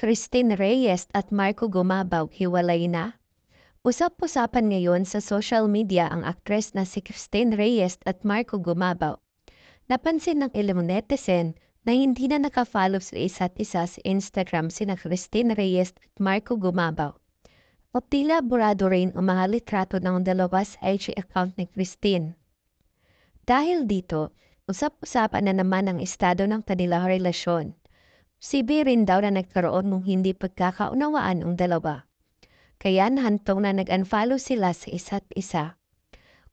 Christine Reyes at Marco Gumabaw hiwalay na? Usap-usapan ngayon sa social media ang aktres na si Christine Reyes at Marco Gumabaw. Napansin ng ilang netizen na hindi na nakafollow sa isa't isa sa Instagram sina Christine Reyes at Marco Gumabaw. O tila burado rin ang mga litrato ng dalawa sa IG account ni Christine. Dahil dito, usap-usapan na naman ang estado ng kanilang relasyon. CB rin daw na nagkaroon ng hindi pagkakaunawaan ang dalawa. Kaya nahantong na nag-unfollow sila sa isa't isa.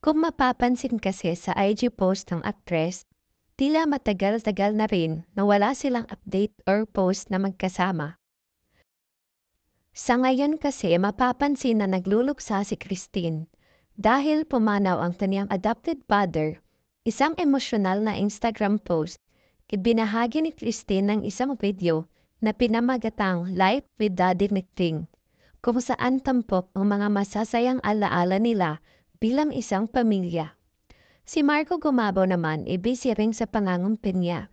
Kung mapapansin kasi sa IG post ng aktres, tila matagal-tagal na rin na wala silang update or post na magkasama. Sa ngayon kasi mapapansin na nagluluksa si Christine dahil pumanaw ang kanyang adopted father, isang emosyonal na Instagram post. Ibinahagi ni Christine ng isang video na pinamagatang Life with Daddy Nickting, kung saan tampok ang mga masasayang alaala nila bilang isang pamilya. Si Marco Gumabaw naman busy rin sa pangangampanya.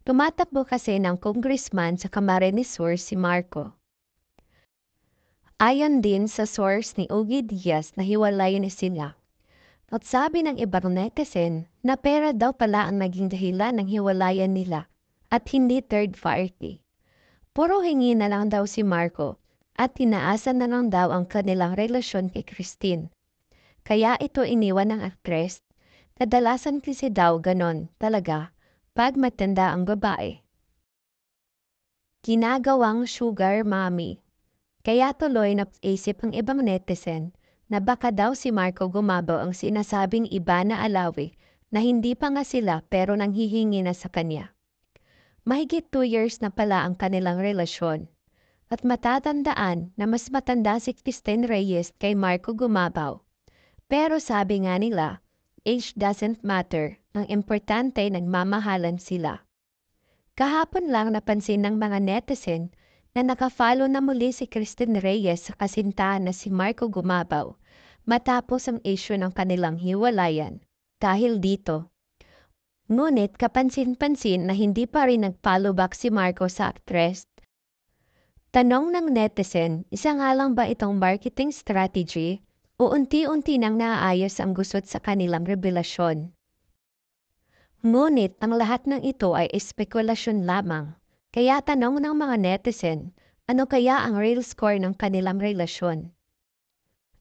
Tumatakbo kasi ng congressman sa Camarines Sur si Marco. Ayon din sa source ni Ogie Diaz na hiwalay na sila. At sabi ng ibang netizen na pera daw pala ang naging dahilan ng hiwalayan nila at hindi third party. Puro hingi na lang daw si Marco at tinaasan na lang daw ang kanilang relasyon kay Christine. Kaya ito iniwan ng aktres. Kadalasan kasi daw ganon talaga pag matanda ang babae. Ginagawang sugar mommy. Kaya tuloy naisip ang ibang netizen na baka daw si Marco Gumabaw ang sinasabing iba na alawi na hindi pa nga sila pero nanghihingi na sa kanya. Mahigit 2 years na pala ang kanilang relasyon. At matatandaan na mas matanda si Christine Reyes kay Marco Gumabaw. Pero sabi nga nila, age doesn't matter, ang importante nagmamahalan sila. Kahapon lang napansin ng mga netizen na nakafollow na muli si Christine Reyes sa kasintahan na si Marco Gumabaw matapos ang issue ng kanilang hiwalayan. Dahil dito, ngunit kapansin-pansin na hindi pa rin nag-follow back si Marco sa aktres. Tanong ng netizen, isa nga lang ba itong marketing strategy o unti-unti nang naaayos ang gusot sa kanilang revelasyon? Ngunit ang lahat ng ito ay espekulasyon lamang. Kaya tanong ng mga netizen, ano kaya ang real score ng kanilang relasyon?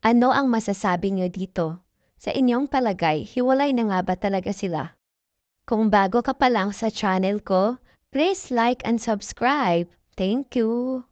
Ano ang masasabi niyo dito? Sa inyong palagay, hiwalay na nga ba talaga sila? Kung bago ka pa lang sa channel ko, please like and subscribe. Thank you!